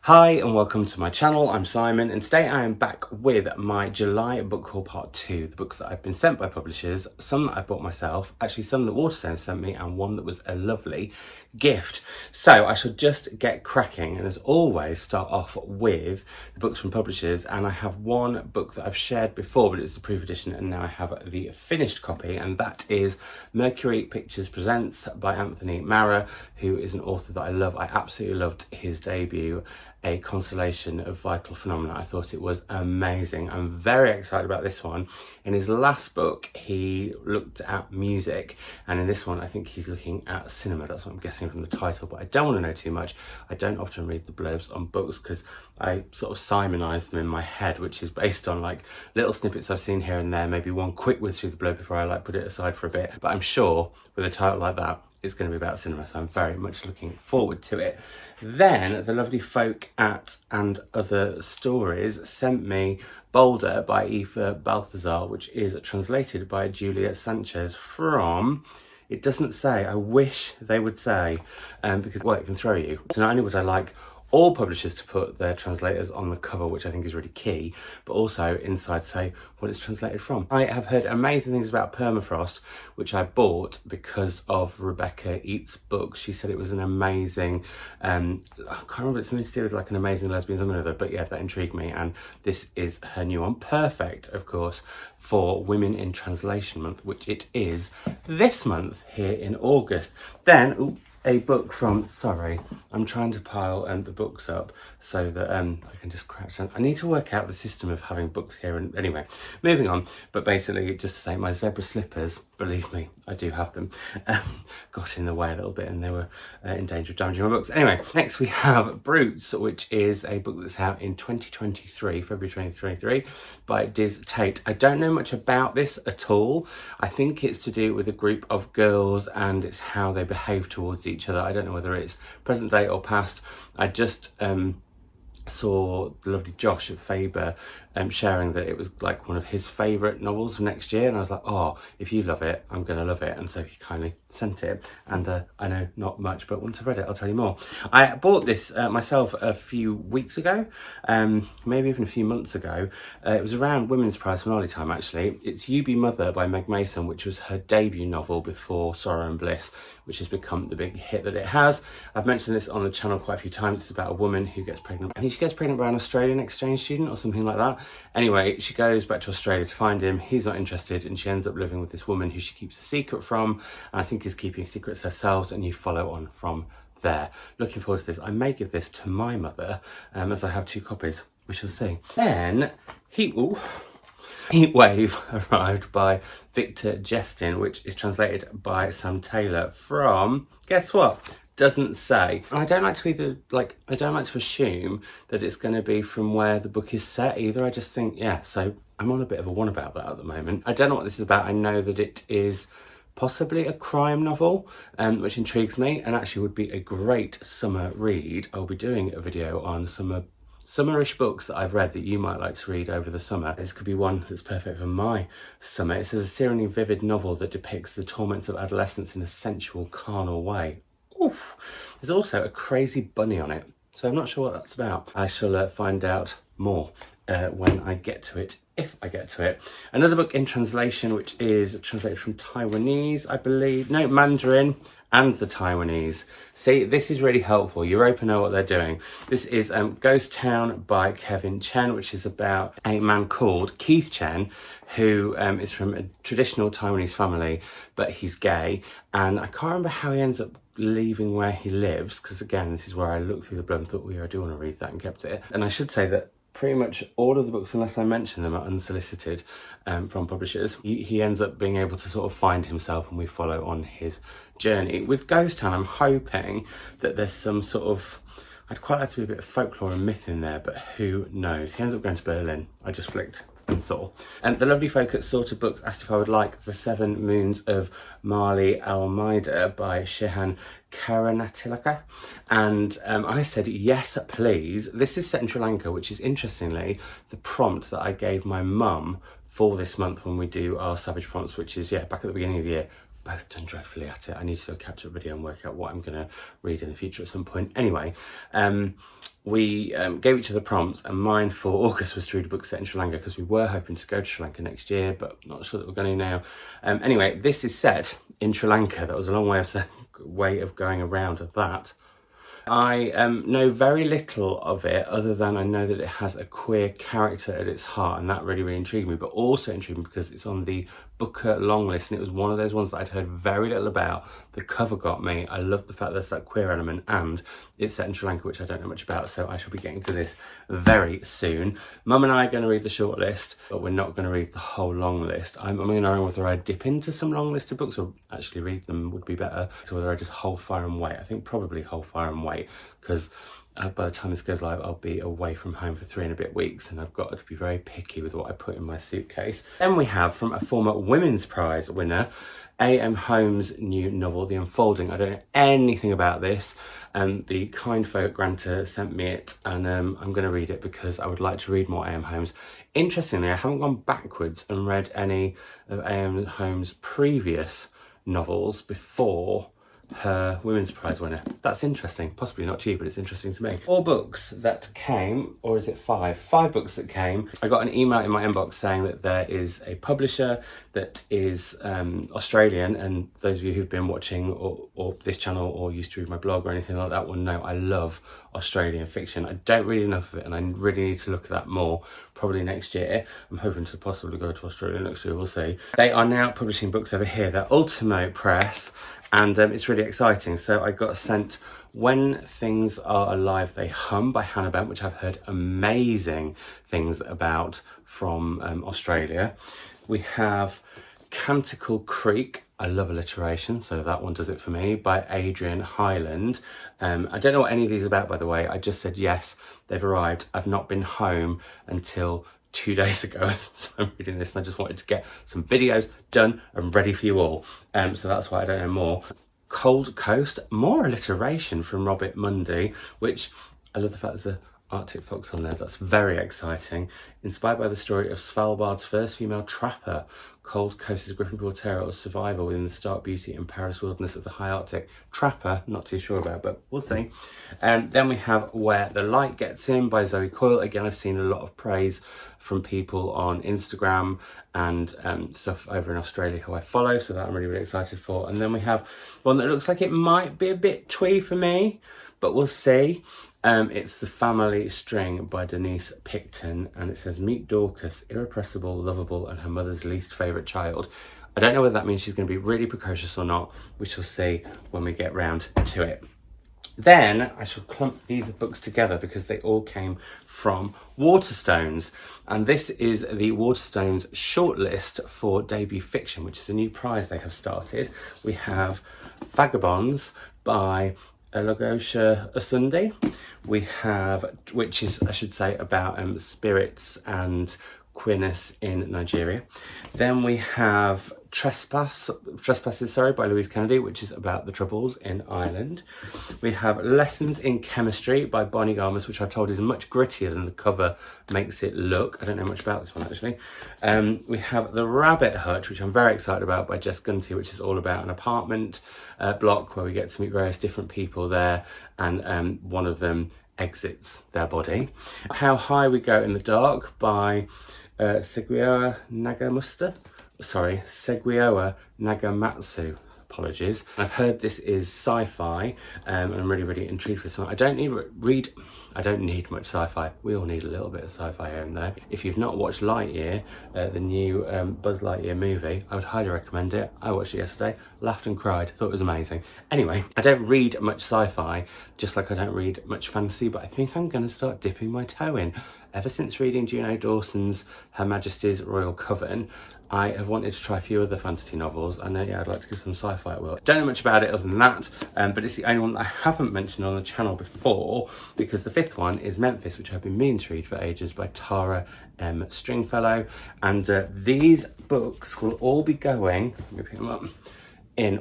Hi and welcome to my channel. I'm Simon and today I am back with my July book haul part 2. The books that I've been sent by publishers, some that I bought myself, actually some that Waterstones sent me and one that was a lovely gift. So I shall just get cracking and as always start off with the books from publishers, and I have one book that I've shared before but it's the proof edition and now I have the finished copy, and that is Mercury Pictures Presents by Anthony Marra, who is an author that I love. I absolutely loved his debut, A Constellation of Vital Phenomena. I thought it was amazing. I'm very excited about this one. In his last book he looked at music, and in this one I think he's looking at cinema. That's what I'm guessing from the title, but I don't want to know too much. I don't often read the blurbs on books because I sort of simonize them in my head, which is based on like little snippets I've seen here and there, maybe one quick whiz through the blurb before I like put it aside for a bit. But I'm sure with a title like that it's going to be about cinema, so I'm very much looking forward to it. Then the lovely folk at And Other Stories sent me Boulder by Eva Baltasar, which is translated by Julia Sanchez from, it doesn't say, I wish they would say, because well, it can throw you. So not only would I like all publishers to put their translators on the cover, which I think is really key, but also inside say what it's translated from. I have heard amazing things about Permafrost, which I bought because of Rebecca Eats' book. She said it was an amazing, I can't remember, it's something to do with like an amazing lesbian something or other, but yeah, that intrigued me, and this is her new one. Perfect, of course, for Women in Translation Month, which it is this month here in August. Then, a book from, sorry, I'm trying to pile the books up so that I can just crouch down. I need to work out the system of having books here, and anyway, moving on. But basically, just to say, my zebra slippers, believe me, I do have them, got in the way a little bit and they were in danger of damaging my books. Anyway, next we have Brutes, which is a book that's out in 2023, February 2023, by Dizz Tate. I don't know much about this at all. I think it's to do with a group of girls and it's how they behave towards each other. I don't know whether it's present day or past. I just saw the lovely Josh at Faber sharing that it was like one of his favourite novels for next year, and I was like, oh, if you love it, I'm gonna love it. And so he kindly sent it, and I know not much, but once I've read it I'll tell you more. I bought this myself a few weeks ago, maybe even a few months ago. It was around Women's Prize finale time actually. It's You Be Mother by Meg Mason, which was her debut novel before Sorrow and Bliss, which has become the big hit that it has. I've mentioned this on the channel quite a few times. It's about a woman who gets pregnant. I think she gets pregnant by an Australian exchange student or something like that. Anyway, she goes back to Australia to find him. He's not interested and she ends up living with this woman who she keeps a secret from, and I think is keeping secrets herself, and you follow on from there. Looking forward to this. I may give this to my mother as I have 2 copies. We shall see. Then Heatwave arrived by Victor Jestin, which is translated by Sam Taylor from, guess what? Doesn't say. I don't like to either, I don't like to assume that it's going to be from where the book is set either. I just think, yeah, so I'm on a bit of a one about that at the moment. I don't know what this is about. I know that it is possibly a crime novel, which intrigues me and actually would be a great summer read. I'll be doing a video on summerish books that I've read that you might like to read over the summer. This could be one that's perfect for my summer. It's a serenely vivid novel that depicts the torments of adolescence in a sensual, carnal way. Oof. There's also a crazy bunny on it, so I'm not sure what that's about. I shall find out more when I get to it, if I get to it. Another book in translation, which is translated from Taiwanese, I believe. No, Mandarin and the Taiwanese. See, this is really helpful. Europa know what they're doing. This is Ghost Town by Kevin Chen, which is about a man called Keith Chen, who is from a traditional Taiwanese family, but he's gay. And I can't remember how he ends up leaving where he lives, because again, this is where I looked through the blurb and thought, I do want to read that, and kept it. And I should say that pretty much all of the books, unless I mention them, are unsolicited from publishers. He ends up being able to sort of find himself and we follow on his journey. With Ghost Town, I'm hoping that there's some sort of, I'd quite like to be a bit of folklore and myth in there, but who knows. He ends up going to Berlin. I just flicked and saw. And the lovely folk at Sorted Books asked if I would like The 7 Moons of Maali Almeida by Shehan Karunatilaka, and I said yes please. This is set in Sri Lanka, which is interestingly the prompt that I gave my mum for this month when we do our Savage prompts, which is back at the beginning of the year both done dreadfully at it. I need to do a catch-up video and work out what I'm going to read in the future at some point. Anyway, we gave each other prompts, and mine for August was to read a book set in Sri Lanka because we were hoping to go to Sri Lanka next year, but not sure that we're going to now. Anyway, this is set in Sri Lanka. That was a long way of going around of that. I know very little of it, other than I know that it has a queer character at its heart, and that really intrigued me, but also intrigued me because it's on the Booker long list, and it was one of those ones that I'd heard very little about. The cover got me. I love the fact there's that queer element, and it's set in Sri Lanka, which I don't know much about, so I shall be getting to this very soon. Mum and I are going to read the short list, but we're not going to read the whole long list. I'm going to know whether I dip into some long list of books or actually read them would be better. So whether I just hold fire and wait. I think probably hold fire and wait, because by the time this goes live, I'll be away from home for 3 and a bit weeks, and I've got to be very picky with what I put in my suitcase. Then we have, from a former Women's Prize winner, A.M. Holmes' new novel, The Unfolding. I don't know anything about this, and the kind folk grantor sent me it, and I'm going to read it because I would like to read more A.M. Holmes. Interestingly, I haven't gone backwards and read any of A.M. Holmes' previous novels before her Women's Prize winner. That's interesting. Possibly not cheap, but it's interesting to me. 4 books that came, or is it 5? 5 books that came. I got an email in my inbox saying that there is a publisher that is Australian, and those of you who've been watching or this channel or used to read my blog or anything like that will know I love Australian fiction. I don't read enough of it, and I really need to look at that more, probably next year. I'm hoping to possibly go to Australia next year, we'll see. They are now publishing books over here. They're Ultimo Press, and it's really exciting. So I got sent When Things Are Alive They Hum by Hannah Bent, which I've heard amazing things about from Australia. We have Canticle Creek. I love alliteration, so that one does it for me, by Adrian, Hyland. I don't know what any of these are about, by the way. I just said yes, they've arrived. I've not been home until 2 days ago, so I'm reading this, and I just wanted to get some videos done and ready for you all. So that's why I don't know more. Cold Coast, more alliteration from Robyn Mundy, which I love the fact there's a Arctic fox on there. That's very exciting. Inspired by the story of Svalbard's first female trapper, Cold Coast's gripping portrayal of survival within the stark beauty and perilous wilderness of the high Arctic. Trapper, not too sure about, but we'll see. Then we have Where the Light Gets In by Zoe Coyle. Again, I've seen a lot of praise from people on Instagram and stuff over in Australia who I follow, so that I'm really excited for. And then we have one that looks like it might be a bit twee for me, but we'll see. It's The Family String by Denise Picton, and it says, meet Dorcas, irrepressible, lovable, and her mother's least favourite child. I don't know whether that means she's going to be really precocious or not. We shall see when we get round to it. Then I shall clump these books together because they all came from Waterstones, and this is the Waterstones shortlist for debut fiction, which is a new prize they have started. We have Vagabonds by Eloghosa Osunde. We have, which is, I should say, about spirits and queerness in Nigeria. Then we have Trespasses by Louise Kennedy, which is about the Troubles in Ireland. We have Lessons in Chemistry by Bonnie Garmus, which I've told is much grittier than the cover makes it look. I don't know much about this one, actually. We have The Rabbit Hutch, which I'm very excited about, by Jess Gunty, which is all about an apartment block where we get to meet various different people there, and one of them exits their body. How High We Go in the Dark by Seguioa Nagamatsu. Apologies. I've heard this is sci-fi, and I'm really intrigued for this one. I don't need much sci-fi. We all need a little bit of sci-fi here and there. If you've not watched Lightyear, the new Buzz Lightyear movie, I would highly recommend it. I watched it yesterday, laughed and cried, thought it was amazing. Anyway, I don't read much sci-fi, just like I don't read much fantasy, but I think I'm going to start dipping my toe in. Ever since reading Juno Dawson's Her Majesty's Royal Coven, I have wanted to try a few other fantasy novels. I know, I'd like to give some sci-fi at will. Don't know much about it other than that, but it's the only one that I haven't mentioned on the channel before, because the 5th one is Memphis, which I've been meaning to read for ages, by Tara M. Stringfellow. And these books will all be going, let me pick them up,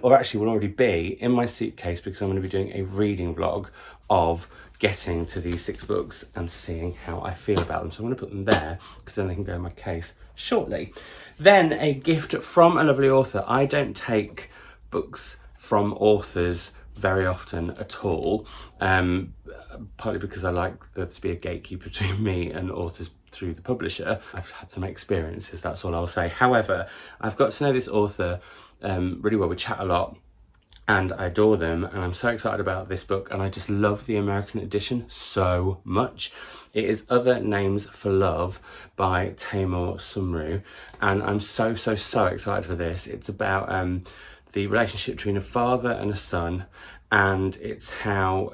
or actually will already be in my suitcase, because I'm going to be doing a reading vlog of getting to these 6 books and seeing how I feel about them. So I'm going to put them there, because then they can go in my case shortly. Then a gift from a lovely author. I don't take books from authors very often at all, partly because I like there to be a gatekeeper between me and authors through the publisher. I've had some experiences, that's all I'll say. However, I've got to know this author really well. We chat a lot and I adore them, and I'm so excited about this book, and I just love the American edition so much. It is Other Names for Love by Taimur Sumru, and I'm so excited for this. It's about the relationship between a father and a son, and it's how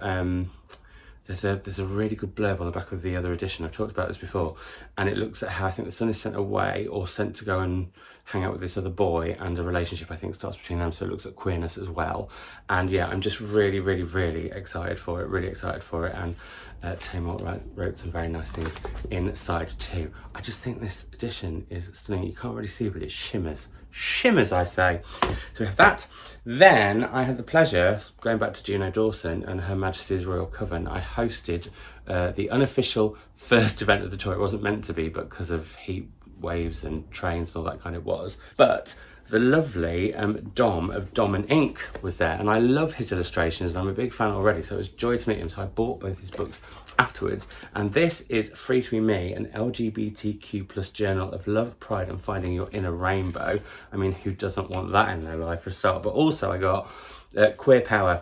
there's a really good blurb on the back of the other edition. I've talked about this before, and it looks at how I think the son is sent away or sent to go and hang out with this other boy, and a relationship I think starts between them, so it looks at queerness as well. And yeah, I'm just really excited for it, and Taimur wrote some very nice things inside too. I just think this edition is stunning. You can't really see, but it shimmers, I say. So we have that. Then I had the pleasure, going back to Juno Dawson and Her Majesty's Royal Coven, I hosted the unofficial first event of the tour. It wasn't meant to be, but because of heat waves and trains and all that kind of was. But the lovely Dom of Dom and Ink was there, and I love his illustrations, and I'm a big fan already, so it was a joy to meet him. So I bought both his books afterwards, and this is Free to Be Me, an LGBTQ+ journal of love, pride and finding your inner rainbow. I mean, who doesn't want that in their life for a start? But also I got Queer Power,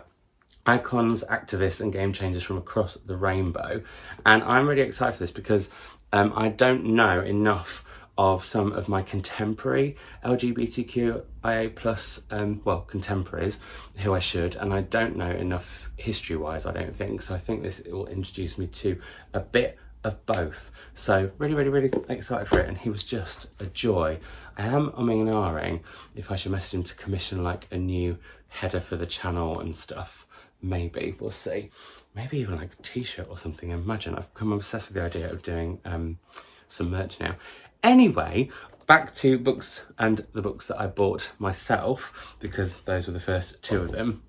icons, activists and game changers from across the rainbow. And I'm really excited for this because I don't know enough of some of my contemporary LGBTQIA+, well, contemporaries, who I should, and I don't know enough history-wise, I don't think. So I think this will introduce me to a bit of both. So really excited for it, and he was just a joy. I am umming and ahhing if I should message him to commission like a new header for the channel and stuff. Maybe, we'll see. Maybe even like a t-shirt or something. Imagine, I've become obsessed with the idea of doing some merch now. Anyway, back to books and the books that I bought myself, because those were the first two of them.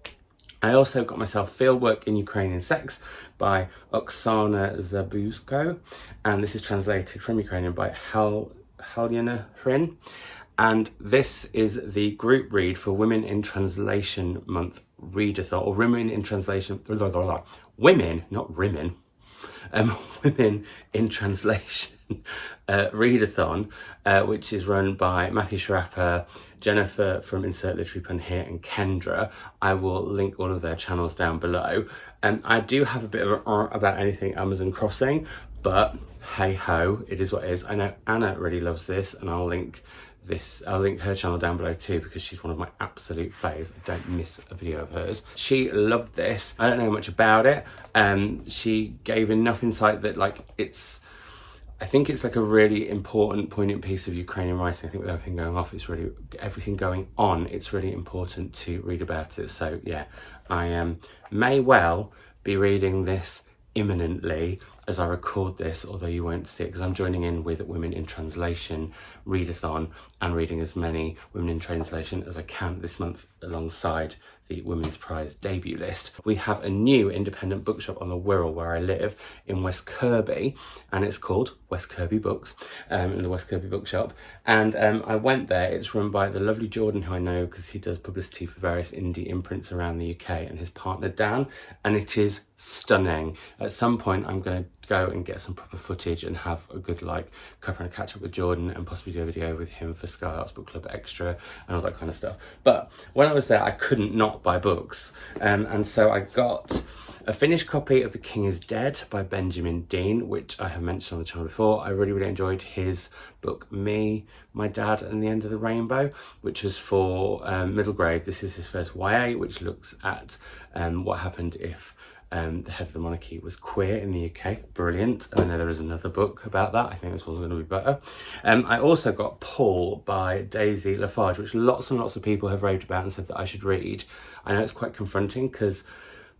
I also got myself Fieldwork in Ukrainian Sex by Oksana Zabuzko, and this is translated from Ukrainian by Helen Oyemi. And this is the group read for Women in Translation Month Readathon, or Women in Translation, women, not Rimmon, Women in Translation Readathon, which is run by Matthew Sharappa, Jennifer from Insert Literary Pun here, and Kendra. I will link all of their channels down below. And I do have a bit of an about anything Amazon Crossing, but hey ho, it is what it is. I know Anna really loves this, and I'll link her channel down below too, because she's one of my absolute faves. I don't miss a video of hers. She loved this. I don't know much about it. She gave enough insight that I think it's like a really important, poignant piece of Ukrainian writing. I think with everything going on, it's really important to read about it. So yeah, I may well be reading this imminently as I record this, although you won't see it because I'm joining in with Women in Translation Readathon and reading as many Women in Translation as I can this month alongside the Women's Prize debut list. We have a new independent bookshop on the Wirral where I live in West Kirby, and it's called West Kirby Books, in the West Kirby Bookshop. And I went there. It's run by the lovely Jordan, who I know because he does publicity for various indie imprints around the UK, and his partner Dan, and it is stunning. At some point I'm going to go and get some proper footage and have a good cuppa and a catch up with Jordan, and possibly do a video with him for Sky Arts Book Club Extra and all that kind of stuff. But when I was there, I couldn't not buy books, and so I got a finished copy of The King is Dead by Benjamin Dean, which I have mentioned on the channel before. I really enjoyed his book Me, My Dad and the End of the Rainbow, which was for middle grade. This is his first YA, which looks at what happened if the head of the monarchy was queer in the UK. Brilliant. And I know there is another book about that. I think this one's going to be better. I also got Paul by Daisy Lafarge, which lots and lots of people have raved about and said that I should read. I know it's quite confronting because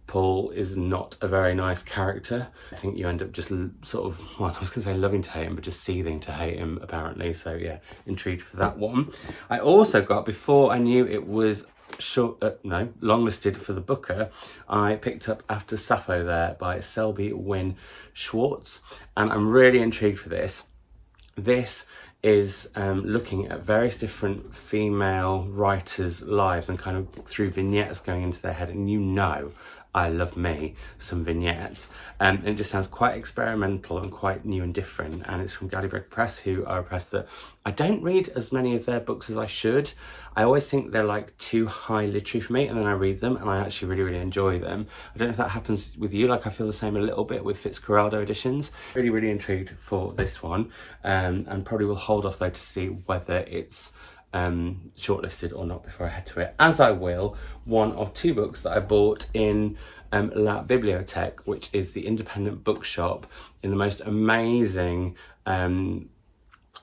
Paul is not a very nice character. I think you end up just sort of, well, I was going to say loving to hate him, but just seething to hate him apparently. So yeah, intrigued for that one. I also got, before I knew it was longlisted for the Booker, I picked up After Sappho There by Selby Wynne Schwartz, and I'm really intrigued for this. This is looking at various different female writers' lives and kind of through vignettes going into their head. And you know, I love me some vignettes. And it just sounds quite experimental and quite new and different. And it's from Ultimo Press, who are a press that I don't read as many of their books as I should. I always think they're like too high literary for me, and then I read them and I actually really, really enjoy them. I don't know if that happens with you. Like, I feel the same a little bit with Fitzcarraldo editions. Really, really intrigued for this one, and probably will hold off though to see whether it's shortlisted or not before I head to it, as I will one of 2 books that I bought in La Bibliothèque, which is the independent bookshop in the most amazing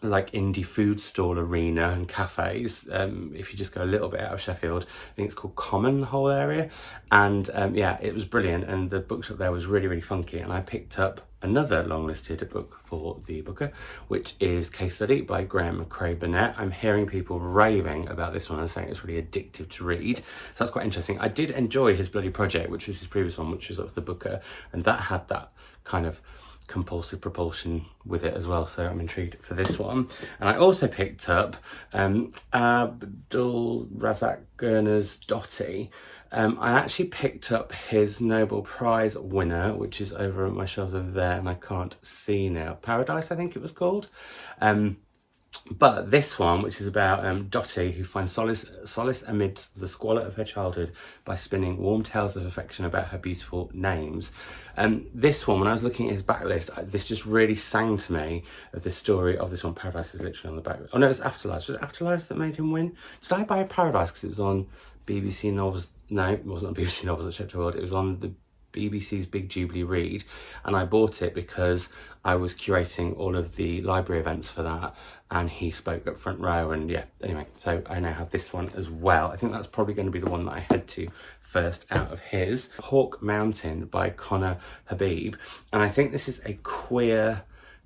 like indie food stall arena and cafes. If you just go a little bit out of Sheffield, I think it's called Common, the whole area. And yeah, it was brilliant, and the bookshop there was really, really funky. And I picked up another long-listed book for the Booker, which is Case Study by Graham McCrae Burnett. I'm hearing people raving about this one and saying it's really addictive to read, so that's quite interesting. I did enjoy his Bloody Project, which was his previous one, which was of the Booker, and that had that kind of compulsive propulsion with it as well, so I'm intrigued for this one. And I also picked up Abdul Razak Gurner's Dotty. I actually picked up his Nobel Prize winner, which is over on my shelves over there, and I can't see now. Paradise, I think it was called. But this one, which is about Dotty, who finds solace amidst the squalor of her childhood by spinning warm tales of affection about her beautiful names. This one, when I was looking at his backlist, this just really sang to me of the story of this one. Paradise is literally on the back. Oh no, it was Afterlives. Was it Afterlives that made him win? Did I buy Paradise because it was on BBC Novels? No, it wasn't on BBC Novels at Chapter World. It was on the BBC's Big Jubilee Read, and I bought it because I was curating all of the library events for that, and he spoke up front row. And yeah, anyway, so I now have this one as well. I think that's probably going to be the one that I head to first out of his. Hawk Mountain by Connor Habib, and I think this is a queer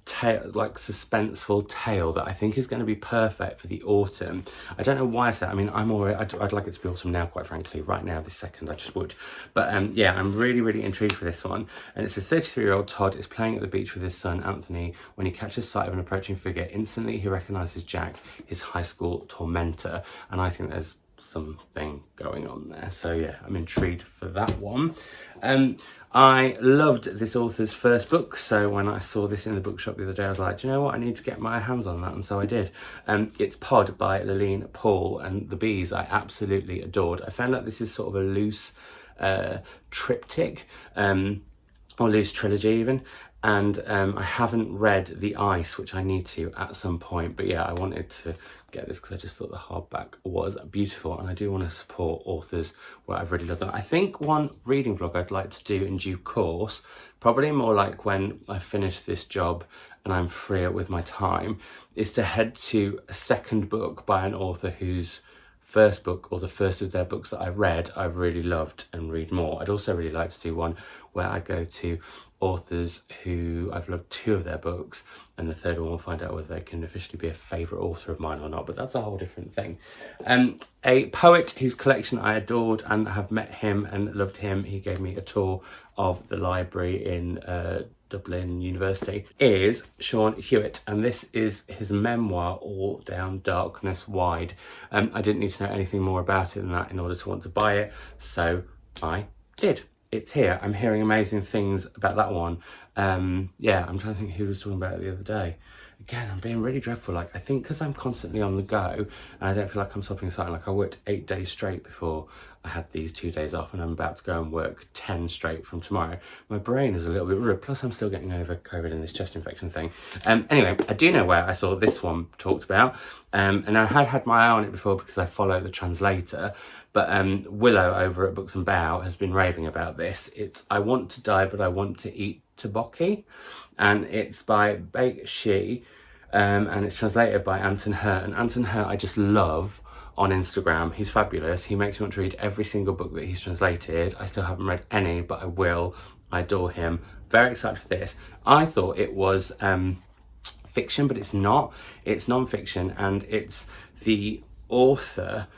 tale, like suspenseful tale, that I think is going to be perfect for the autumn. I don't know why I said, I mean, I'd like it to be autumn now, quite frankly. Right now, this second, I just would. But yeah, I'm really, really intrigued for this one. And it's a 33-year-old Todd is playing at the beach with his son, Anthony, when he catches sight of an approaching figure. Instantly, he recognises Jack, his high school tormentor. And I think there's something going on there. So yeah, I'm intrigued for that one. I loved this author's first book, so when I saw this in the bookshop the other day, I was like, do you know what, I need to get my hands on that, and so I did. It's Pod by Lillian Paul, and the bees I absolutely adored. I found out this is sort of a loose triptych, or loose trilogy even, and I haven't read The Ice, which I need to at some point, but yeah, I wanted to get this because I just thought the hardback was beautiful, and I do want to support authors where I've really loved them. I think one reading vlog I'd like to do in due course, probably more like when I finish this job and I'm freer with my time, is to head to a second book by an author whose first book, or the first of their books that I read, I really loved, and read more. I'd also really like to do one where I go to authors who I've loved 2 of their books, and the third one will find out whether they can officially be a favourite author of mine or not, but that's a whole different thing. A poet whose collection I adored and have met him and loved him. He gave me a tour of the library in Dublin University, is Sean Hewitt, and this is his memoir, All Down Darkness Wide. I didn't need to know anything more about it than that in order to want to buy it, so I did. It's here. I'm hearing amazing things about that one. Yeah, I'm trying to think who was talking about it the other day. Again, I'm being really dreadful. Like, I think because I'm constantly on the go, and I don't feel like I'm stopping aside. Like, I worked 8 days straight before I had these 2 days off, and I'm about to go and work 10 straight from tomorrow. My brain is a little bit rude, plus I'm still getting over COVID and this chest infection thing. Anyway, I do know where I saw this one talked about, and I had my eye on it before because I follow the translator, but Willow over at Books and Bow has been raving about this. It's I Want to Die, But I Want to Eat Tobocki, and it's by Bake She, and it's translated by Anton Hurt. And Anton Hurt I just love on Instagram. He's fabulous. He makes me want to read every single book that he's translated. I still haven't read any, but I will. I adore him. Very excited for this. I thought it was fiction, but it's not. It's non-fiction, and it's the author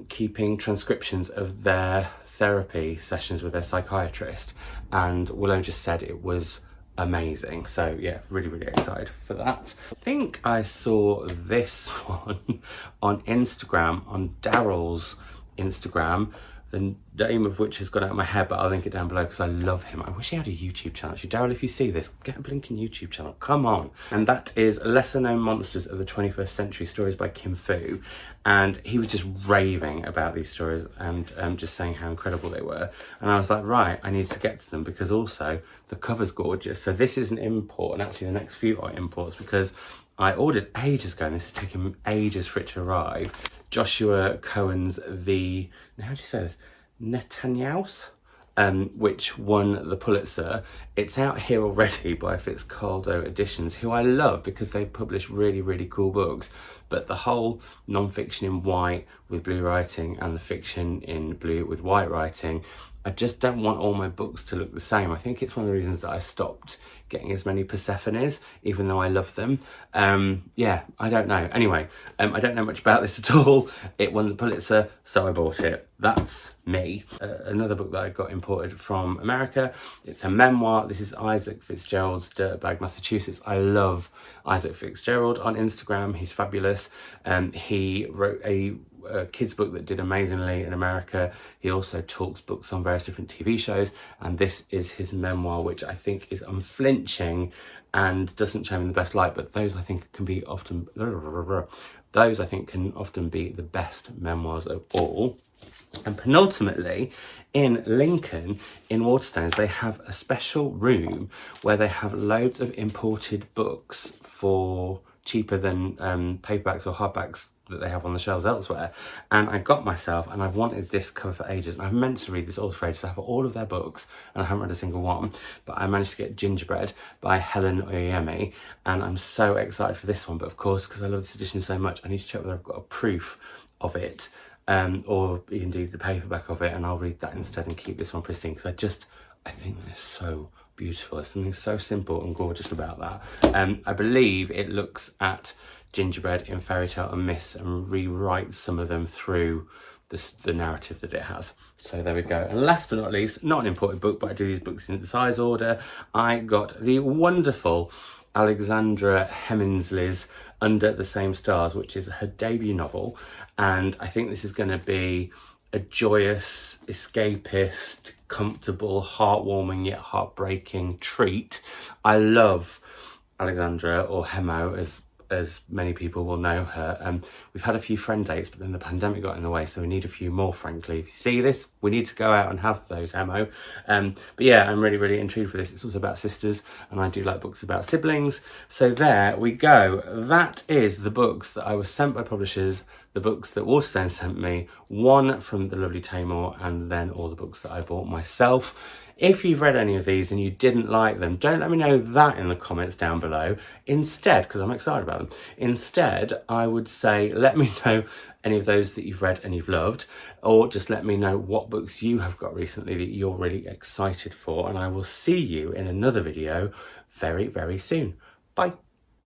keeping transcriptions of their therapy sessions with their psychiatrist, and Willow just said it was amazing. So yeah, really, really excited for that. I think I saw this one on Instagram, on Daryl's Instagram, the name of which has gone out of my head, but I'll link it down below because I love him. I wish he had a YouTube channel. Actually, Daryl, if you see this, get a blinking YouTube channel. Come on. And that is Lesser Known Monsters of the 21st Century, stories by Kim Fu. And he was just raving about these stories and just saying how incredible they were. And I was like, right, I need to get to them because also the cover's gorgeous. So this is an import, and actually the next few are imports because I ordered ages ago and this is taking ages for it to arrive. Joshua Cohen's how do you say this? Netanyahu's, which won the Pulitzer. It's out here already by Fitzcarraldo Editions, who I love because they publish really, really cool books. But the whole non-fiction in white with blue writing and the fiction in blue with white writing, I just don't want all my books to look the same. I think it's one of the reasons that I stopped getting as many Persephones, even though I love them. Yeah, I don't know. Anyway, I don't know much about this at all. It won the Pulitzer, so I bought it. That's me. Another book that I got imported from America. It's a memoir. This is Isaac Fitzgerald's Dirtbag, Massachusetts. I love Isaac Fitzgerald on Instagram. He's fabulous. He wrote a kids book that did amazingly in America. He also talks books on various different TV shows, and this is his memoir, which I think is unflinching and doesn't show him in the best light, but those I think can often be the best memoirs of all. And penultimately, in Lincoln, in Waterstones, they have a special room where they have loads of imported books for cheaper than paperbacks or hardbacks that they have on the shelves elsewhere. And I got myself, and I've wanted this cover for ages, and I've meant to read this all for ages. I have all of their books and I haven't read a single one, but I managed to get Gingerbread by Helen Oyemi, and I'm so excited for this one. But of course, because I love this edition so much, I need to check whether I've got a proof of it, or indeed the paperback of it, and I'll read that instead and keep this one pristine, because I think it's so beautiful. There's something so simple and gorgeous about that. I believe it looks at Gingerbread in Fairy Tale and Myths and rewrites some of them through the narrative that it has. So there we go. And last but not least, not an imported book, but I do these books in size order. I got the wonderful Alexandra Heminsley's Under the Same Stars, which is her debut novel. And I think this is going to be a joyous, escapist, comfortable, heartwarming yet heartbreaking treat. I love Alexandra, or Hemo, as many people will know her. We've had a few friend dates, but then the pandemic got in the way, so we need a few more, frankly. If you see this, we need to go out and have those, Hemo. But yeah, I'm really, really intrigued for this. It's also about sisters, and I do like books about siblings. So there we go. That is the books that I was sent by publishers, the books that Waterstones sent me, one from the lovely Tamor, and then all the books that I bought myself. If you've read any of these and you didn't like them, don't let me know that in the comments down below. Instead, because I'm excited about them, instead I would say let me know any of those that you've read and you've loved, or just let me know what books you have got recently that you're really excited for, and I will see you in another video very, very soon. Bye.